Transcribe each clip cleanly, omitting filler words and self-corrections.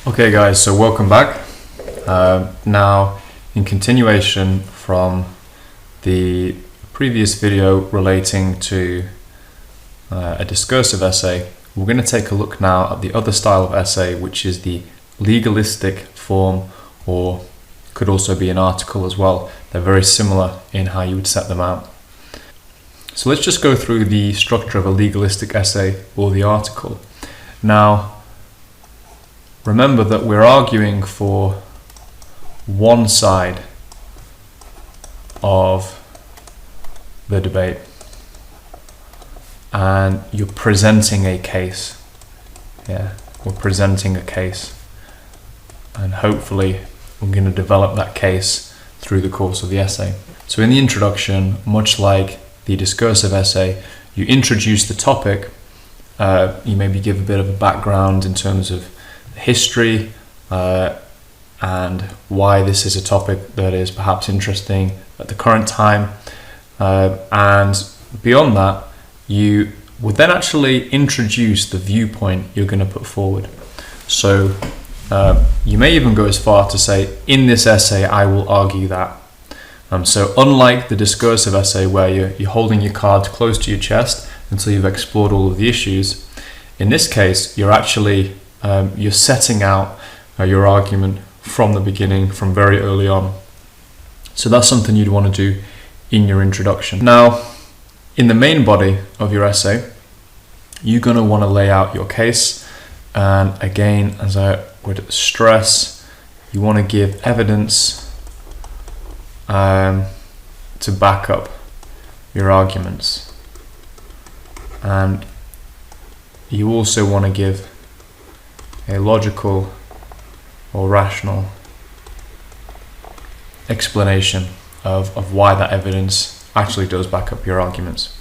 Okay guys, so welcome back. Now, in continuation from the previous video relating to a discursive essay, we're going to take a look now at the other style of essay, which is the legalistic form, or could also be an article as well. They're very similar in how you would set them out. So let's just go through the structure of a legalistic essay or the article. Now, remember that we're arguing for one side of the debate and you're presenting a case. Yeah, we're presenting a case, and hopefully we're going to develop that case through the course of the essay. So in the introduction, much like the discursive essay, you introduce the topic. You maybe give a bit of a background in terms of history and why this is a topic that is perhaps interesting at the current time, and beyond that you would then actually introduce the viewpoint you're going to put forward. So you may even go as far to say, in this essay I will argue that. So unlike the discursive essay where you're holding your cards close to your chest until you've explored all of the issues, in this case you're actually you're setting out your argument from the beginning, from very early on. So that's something you'd want to do in your introduction. Now, in the main body of your essay, you're going to want to lay out your case. And again, as I would stress, you want to give evidence to back up your arguments. And you also want to give a logical or rational explanation of why that evidence actually does back up your arguments.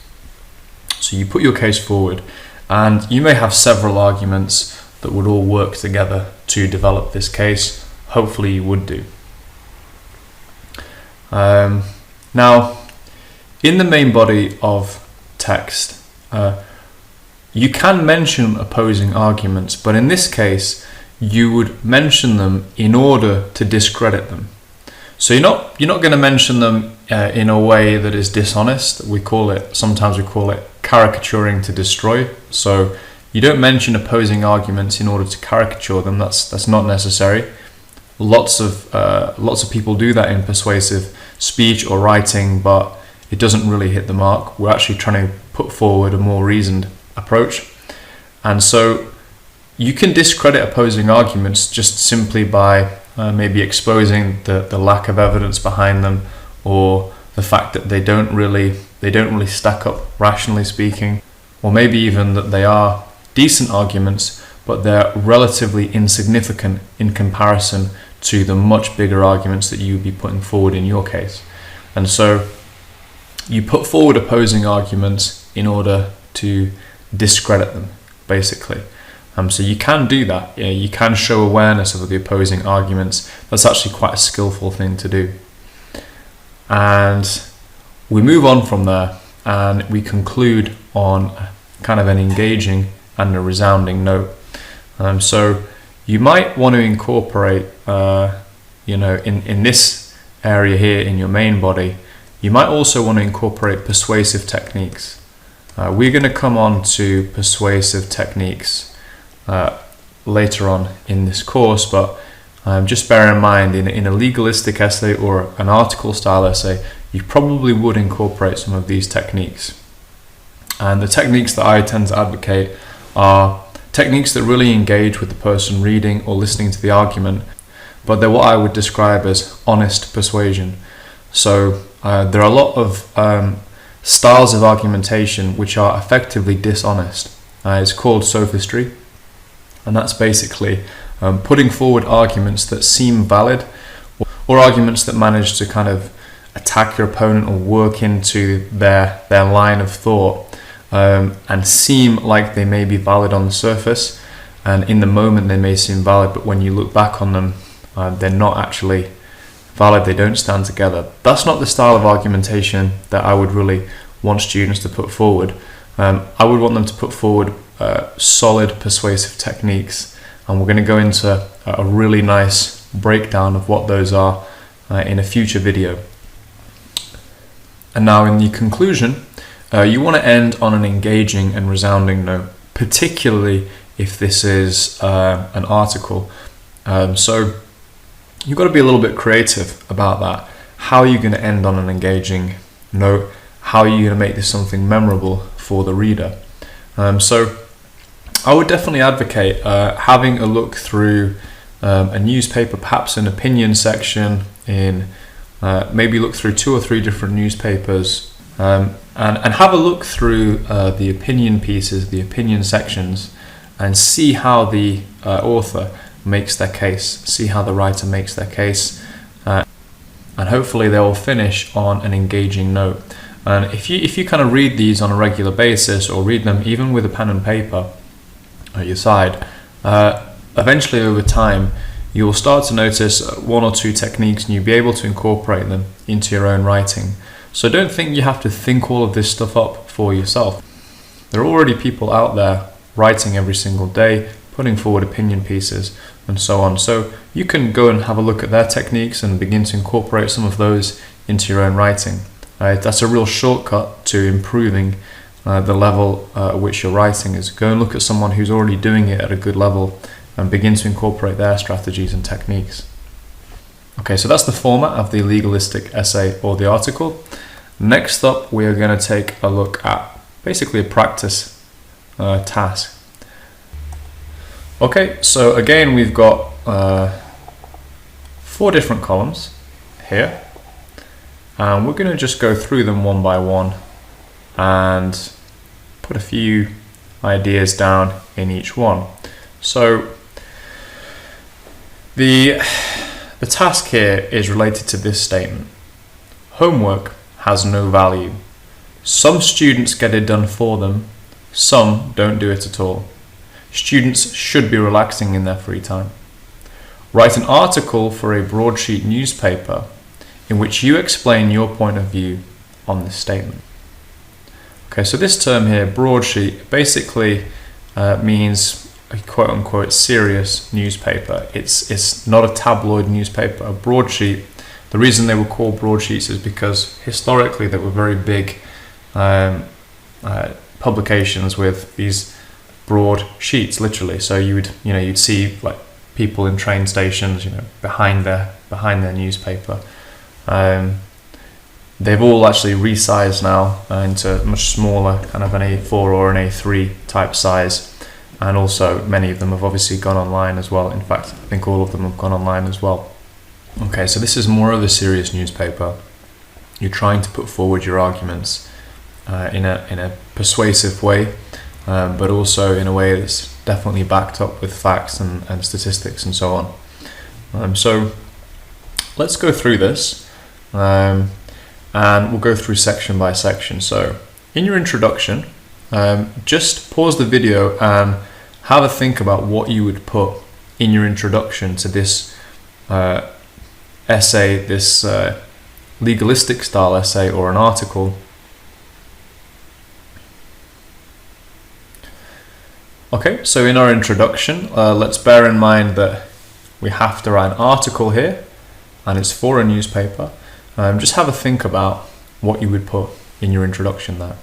So you put your case forward, and you may have several arguments that would all work together to develop this case. Hopefully you would do. Now, in the main body of text, you can mention opposing arguments, but in this case, you would mention them in order to discredit them. So you're not going to mention them in a way that is dishonest. Sometimes we call it caricaturing to destroy. So you don't mention opposing arguments in order to caricature them. That's not necessary. Lots of people do that in persuasive speech or writing, but it doesn't really hit the mark. We're actually trying to put forward a more reasoned approach. And so you can discredit opposing arguments just simply by maybe exposing the lack of evidence behind them, or the fact that they don't really stack up rationally speaking, or maybe even that they are decent arguments but they're relatively insignificant in comparison to the much bigger arguments that you would be putting forward in your case. And so you put forward opposing arguments in order to discredit them, basically. So you can do that. You can show awareness of the opposing arguments. That's actually quite a skillful thing to do. And we move on from there, and we conclude on kind of an engaging and a resounding note. So you might want to incorporate, in this area here in your main body, you might also want to incorporate persuasive techniques. We're going to come on to persuasive techniques later on in this course, but just bear in mind, in a legalistic essay or an article style essay, you probably would incorporate some of these techniques. And the techniques that I tend to advocate are techniques that really engage with the person reading or listening to the argument, but they're what I would describe as honest persuasion. So there are a lot of styles of argumentation which are effectively dishonest. It's called sophistry, and that's basically putting forward arguments that seem valid, or arguments that manage to kind of attack your opponent or work into their line of thought, and seem like they may be valid on the surface, and in the moment they may seem valid, but when you look back on them, they're not actually valid. They don't stand together. That's not the style of argumentation that I would really want students to put forward. I would want them to put forward solid persuasive techniques and we're going to go into a really nice breakdown of what those are in a future video. And now in the conclusion, you want to end on an engaging and resounding note, particularly if this is an article. So you've got to be a little bit creative about that. How are you going to end on an engaging note? How are you going to make this something memorable for the reader? So I would definitely advocate having a look through a newspaper, perhaps an opinion section, maybe look through 2 or 3 different newspapers, and have a look through the opinion pieces, the opinion sections, and see how the author makes their case, see how the writer makes their case, and hopefully they will finish on an engaging note. And if you kind of read these on a regular basis, or read them even with a pen and paper at your side, eventually over time you will start to notice 1 or 2 techniques, and you'll be able to incorporate them into your own writing. So don't think you have to think all of this stuff up for yourself. There are already people out there writing every single day, putting forward opinion pieces and so on. So you can go and have a look at their techniques and begin to incorporate some of those into your own writing. That's a real shortcut to improving the level at which you're writing, is go and look at someone who's already doing it at a good level and begin to incorporate their strategies and techniques. Okay, so that's the format of the legalistic essay or the article. Next up, we are going to take a look at basically a practice task. Okay, so again, we've got 4 different columns here, and we're going to just go through them one by one and put a few ideas down in each one. So the task here is related to this statement: homework has no value. Some students get it done for them, some don't do it at all. Students should be relaxing in their free time. Write an article for a broadsheet newspaper in which you explain your point of view on this statement. Okay, so this term here, broadsheet, basically means a quote-unquote serious newspaper. It's not a tabloid newspaper. A broadsheet, the reason they were called broadsheets is because historically they were very big publications with these broad sheets, literally. So you'd see like people in train stations, behind their newspaper. They've all actually resized now into much smaller, kind of an A4 or an A3 type size, and also many of them have obviously gone online as well. In fact, I think all of them have gone online as well. Okay, so this is more of a serious newspaper. You're trying to put forward your arguments in a persuasive way, but also in a way that's definitely backed up with facts and statistics and so on. So let's go through this, and we'll go through section by section. So in your introduction, just pause the video and have a think about what you would put in your introduction to this essay, this legalistic style essay or an article. Okay, so in our introduction, let's bear in mind that we have to write an article here, and it's for a newspaper. Just have a think about what you would put in your introduction there.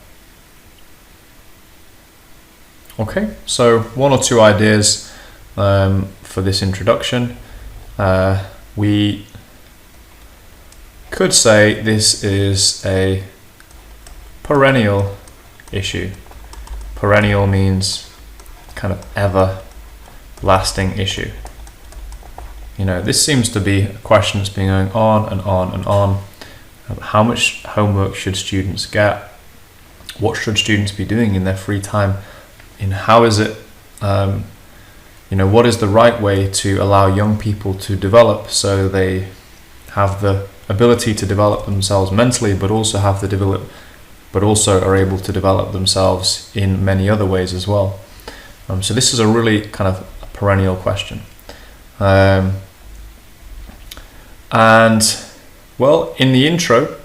Okay, so 1 or 2 ideas for this introduction. We could say this is a perennial issue. Perennial means kind of ever-lasting issue. This seems to be a question that's been going on and on and on. How much homework should students get? What should students be doing in their free time? And how is it, what is the right way to allow young people to develop so they have the ability to develop themselves mentally, but also are able to develop themselves in many other ways as well. So this is a really kind of a perennial question. And well, in the intro,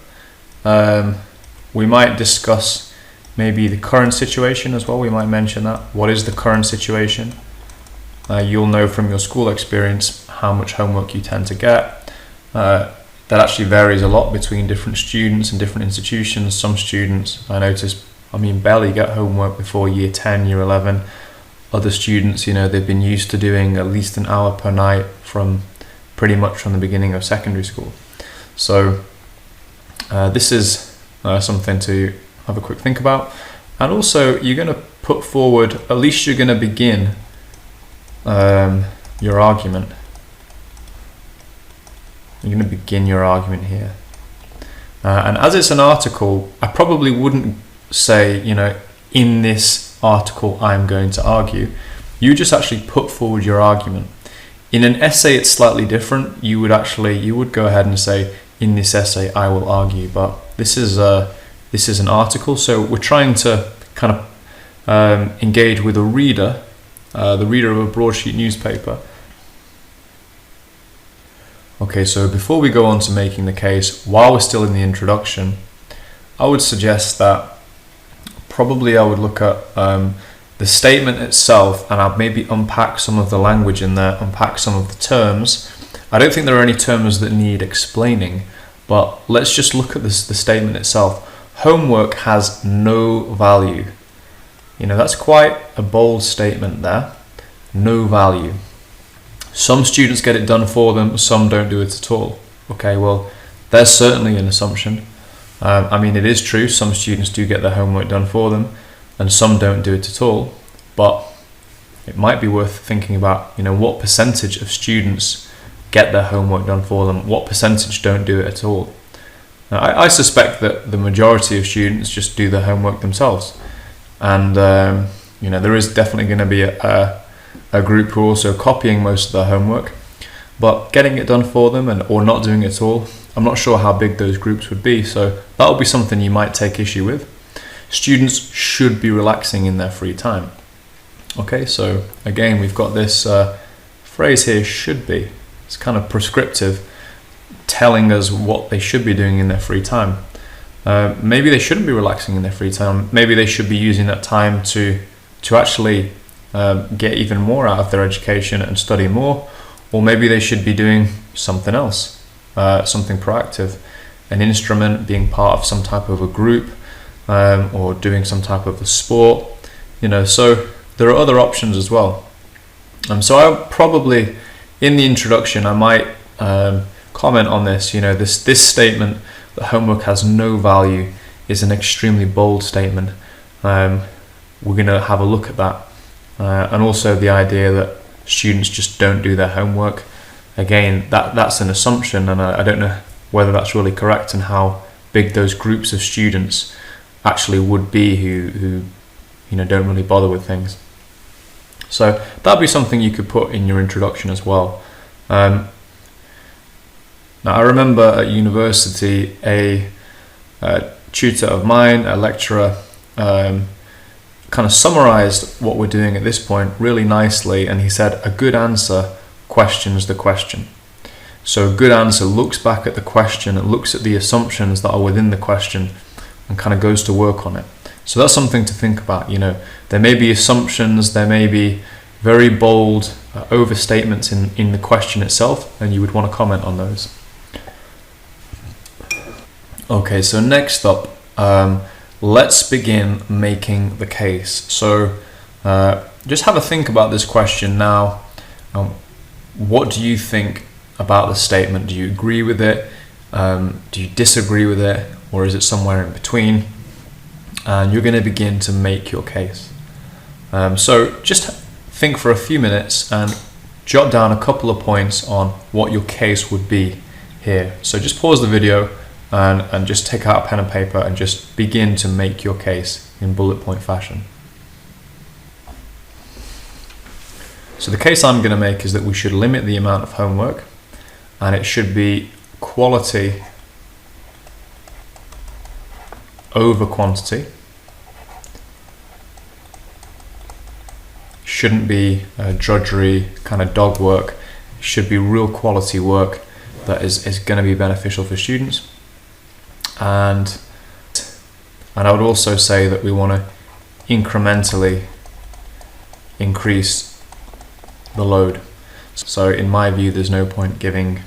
we might discuss maybe the current situation as well. We might mention that. What is the current situation? You'll know from your school experience how much homework you tend to get. That actually varies a lot between different students and different institutions. Some students, I notice, barely get homework before year 10, year 11. Other students, they've been used to doing at least an hour per night from pretty much from the beginning of secondary school. So this is something to have a quick think about. And also, you're going to put forward, at least you're going to begin your argument. You're going to begin your argument here. And as it's an article, I probably wouldn't say, in this article I'm going to argue. You just actually put forward your argument. In an essay, it's slightly different. You would go ahead and say, in this essay, I will argue. But this is an article, so we're trying to kind of engage with a reader, the reader of a broadsheet newspaper. Okay, so before we go on to making the case, while we're still in the introduction, I would suggest that probably I would look at the statement itself, and I'll maybe unpack some of the language in there, unpack some of the terms. I don't think there are any terms that need explaining, but let's just look at the statement itself. Homework has no value. That's quite a bold statement there. No value. Some students get it done for them, some don't do it at all. Okay, well, there's certainly an assumption. It is true, some students do get their homework done for them, and some don't do it at all. But it might be worth thinking about, what percentage of students get their homework done for them, what percentage don't do it at all. Now, I suspect that the majority of students just do their homework themselves. And, there is definitely going to be a group who are also copying most of their homework, but getting it done for them or not doing it at all, I'm not sure how big those groups would be, so that would be something you might take issue with. Students should be relaxing in their free time. Okay, so again, we've got this phrase here, should be. It's kind of prescriptive, telling us what they should be doing in their free time. Maybe they shouldn't be relaxing in their free time. Maybe they should be using that time to actually get even more out of their education and study more, or maybe they should be doing something else, something proactive, an instrument, being part of some type of a group, or doing some type of a sport, so there are other options as well. So I probably, in the introduction, I might comment on this, this statement that homework has no value is an extremely bold statement. We're going to have a look at that. And also the idea that students just don't do their homework. Again, that's an assumption, and I don't know whether that's really correct and how big those groups of students actually would be who don't really bother with things. So that'd be something you could put in your introduction as well. Now I remember at university a tutor of mine, a lecturer, kind of summarized what we're doing at this point really nicely, and he said a good answer questions the question. So a good answer looks back at the question, it looks at the assumptions that are within the question and kind of goes to work on it. So that's something to think about. There may be assumptions, there may be very bold overstatements in the question itself, and you would want to comment on those. Okay, so next up, let's begin making the case. So just have a think about this question now. What do you think about the statement? Do you agree with it? Do you disagree with it? Or is it somewhere in between? And you're going to begin to make your case. So just think for a few minutes and jot down a couple of points on what your case would be here. So just pause the video and just take out a pen and paper and just begin to make your case in bullet point fashion. So the case I'm going to make is that we should limit the amount of homework, and it should be quality over quantity. Shouldn't be drudgery, kind of dog work. It should be real quality work that is going to be beneficial for students. And I would also say that we want to incrementally increase the load. So in my view, there's no point giving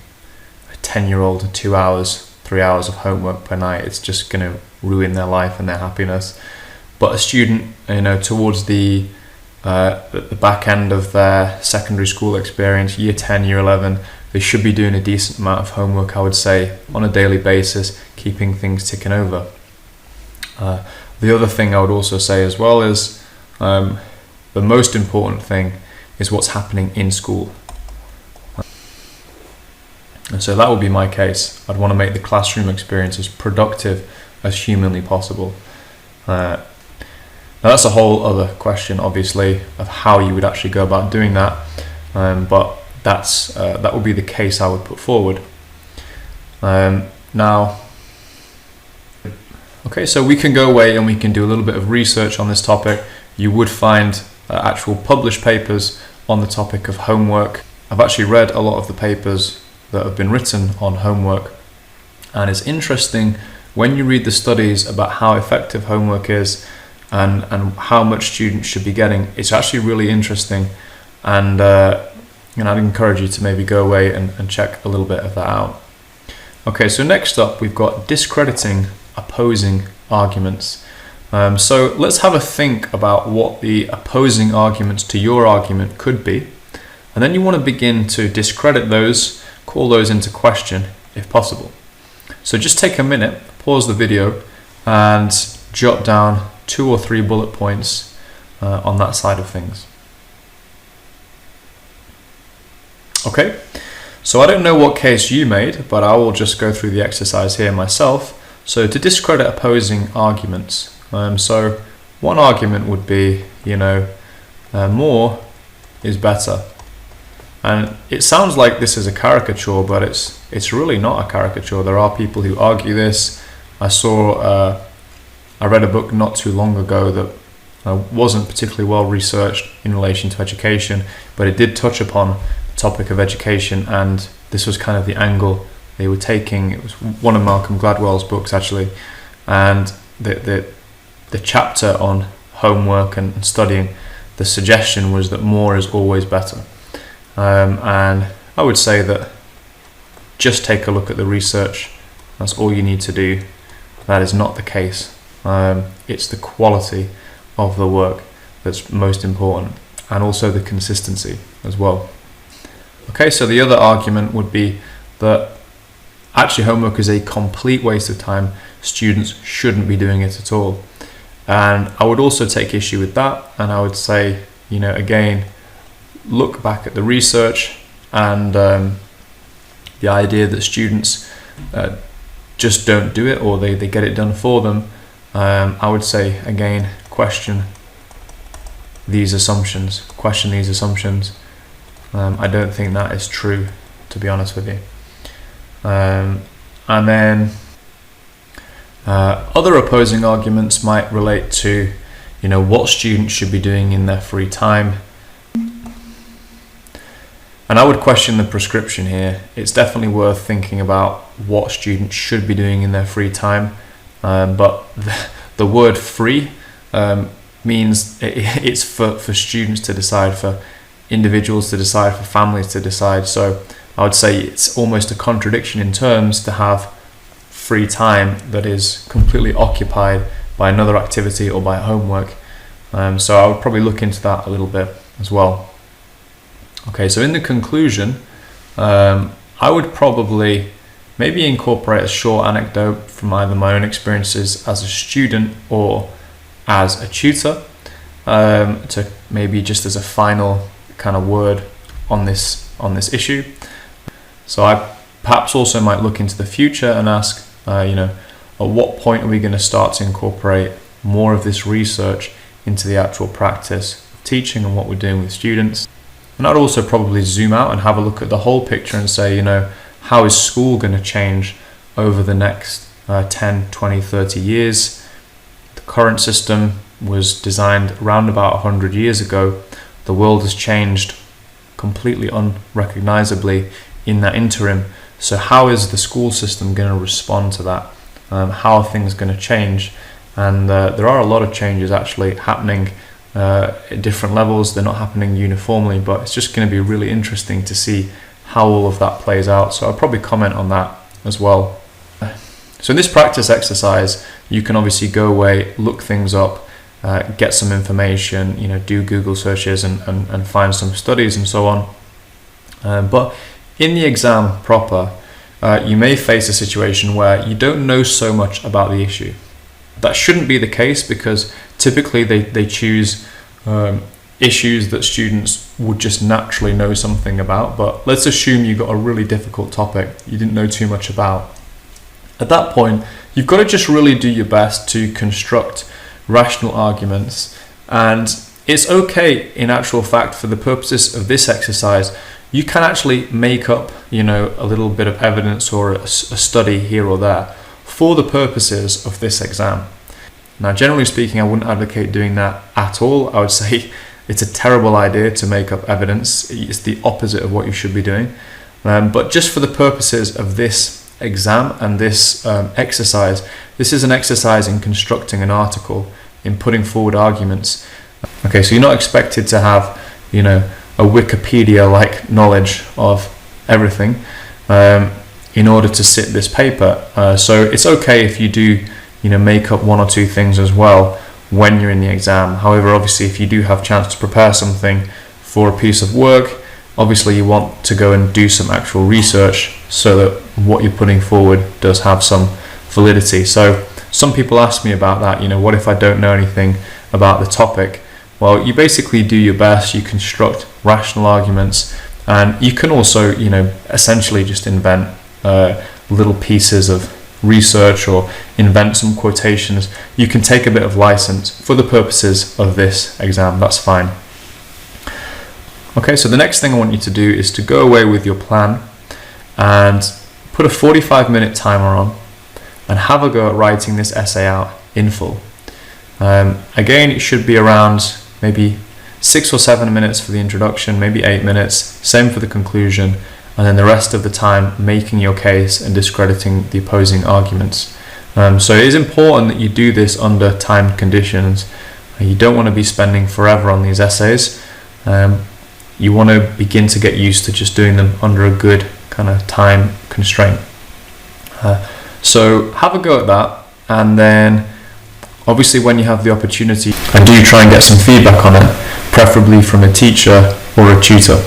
a 10-year-old 2 hours, 3 hours of homework per night. It's just going to ruin their life and their happiness. But a student, towards the back end of their secondary school experience, year 10, year 11, they should be doing a decent amount of homework, I would say, on a daily basis, keeping things ticking over. The other thing I would also say as well is the most important thing is what's happening in school. And so that would be my case. I'd want to make the classroom experience as productive as humanly possible. Now that's a whole other question, obviously, of how you would actually go about doing that. But that would be the case I would put forward. So we can go away and we can do a little bit of research on this topic. You would find actual published papers on the topic of homework. I've actually read a lot of the papers that have been written on homework, and it's interesting when you read the studies about how effective homework is and how much students should be getting. It's actually really interesting, and I'd encourage you to maybe go away and check a little bit of that out. Okay, so next up we've got discrediting opposing arguments. So let's have a think about what the opposing arguments to your argument could be, and then you want to begin to discredit those, call those into question if possible. So just take a minute, pause the video, and jot down 2 or 3 bullet points on that side of things. Okay, so I don't know what case you made, but I will just go through the exercise here myself. So to discredit opposing arguments. So one argument would be, more is better. And it sounds like this is a caricature, but it's really not a caricature. There are people who argue this. I read a book not too long ago that wasn't particularly well researched in relation to education, but it did touch upon the topic of education, and this was kind of the angle they were taking. It was one of Malcolm Gladwell's books, actually, and the chapter on homework and studying, the suggestion was that more is always better. And I would say that just take a look at the research. That's all you need to do. That is not the case. It's the quality of the work that's most important, and also the consistency as well. Okay, so the other argument would be that actually homework is a complete waste of time. Students shouldn't be doing it at all. And I would also take issue with that, and I would say, again, look back at the research and the idea that students just don't do it, or they get it done for them. I would say, again, question these assumptions. I don't think that is true, to be honest with you. And then other opposing arguments might relate to, what students should be doing in their free time. And I would question the prescription here. It's definitely worth thinking about what students should be doing in their free time. But the word free means it's for students to decide, for individuals to decide, for families to decide. So I would say it's almost a contradiction in terms to have free time that is completely occupied by another activity or by homework. So I would probably look into that a little bit as well. Okay, so in the conclusion, I would probably maybe incorporate a short anecdote from either my own experiences as a student or as a tutor, to maybe just as a final kind of word on this issue. So I perhaps also might look into the future and ask, at what point are we going to start to incorporate more of this research into the actual practice of teaching and what we're doing with students? And I'd also probably zoom out and have a look at the whole picture and say, how is school going to change over the next 10, 20, 30 years? The current system was designed around about 100 years ago. The world has changed completely unrecognizably in that interim. So how is the school system going to respond to that? How are things going to change? And there are a lot of changes actually happening at different levels. They're not happening uniformly, but it's just going to be really interesting to see how all of that plays out. So I'll probably comment on that as well. So in this practice exercise, you can obviously go away, look things up, get some information, do Google searches and find some studies and so on. But in the exam proper, you may face a situation where you don't know so much about the issue. That shouldn't be the case, because typically they choose issues that students would just naturally know something about. But let's assume you got a really difficult topic you didn't know too much about. At that point, you've got to just really do your best to construct rational arguments. And it's okay, in actual fact, for the purposes of this exercise, you can actually make up, a little bit of evidence or a study here or there for the purposes of this exam. Now, generally speaking, I wouldn't advocate doing that at all. I would say it's a terrible idea to make up evidence. It's the opposite of what you should be doing. But just for the purposes of this exam and this exercise, this is an exercise in constructing an article, in putting forward arguments. Okay, so you're not expected to have, a Wikipedia-like knowledge of everything in order to sit this paper. So it's okay if you do, make up one or two things as well when you're in the exam. However, obviously, if you do have a chance to prepare something for a piece of work, obviously you want to go and do some actual research so that what you're putting forward does have some validity. So some people ask me about that, what if I don't know anything about the topic? Well, you basically do your best, you construct rational arguments, and you can also, essentially just invent little pieces of research or invent some quotations. You can take a bit of license for the purposes of this exam, that's fine. Okay, so the next thing I want you to do is to go away with your plan and put a 45-minute timer on and have a go at writing this essay out in full. Again, it should be around maybe 6 or 7 minutes for the introduction, maybe 8 minutes, same for the conclusion, and then the rest of the time making your case and discrediting the opposing arguments. So it is important that you do this under timed conditions. You don't want to be spending forever on these essays. You want to begin to get used to just doing them under a good kind of time constraint. So have a go at that, and then obviously when you have the opportunity, and do try and get some feedback on it, preferably from a teacher or a tutor.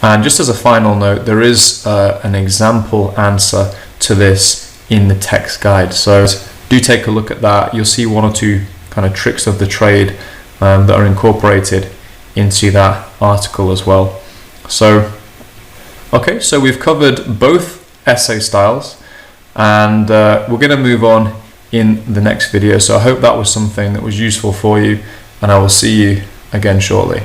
And just as a final note, there is an example answer to this in the text guide, so do take a look at that. You'll see one or two kind of tricks of the trade that are incorporated into that article as well. So we've covered both essay styles, and we're going to move on in the next video. So I hope that was something that was useful for you, and I will see you again shortly.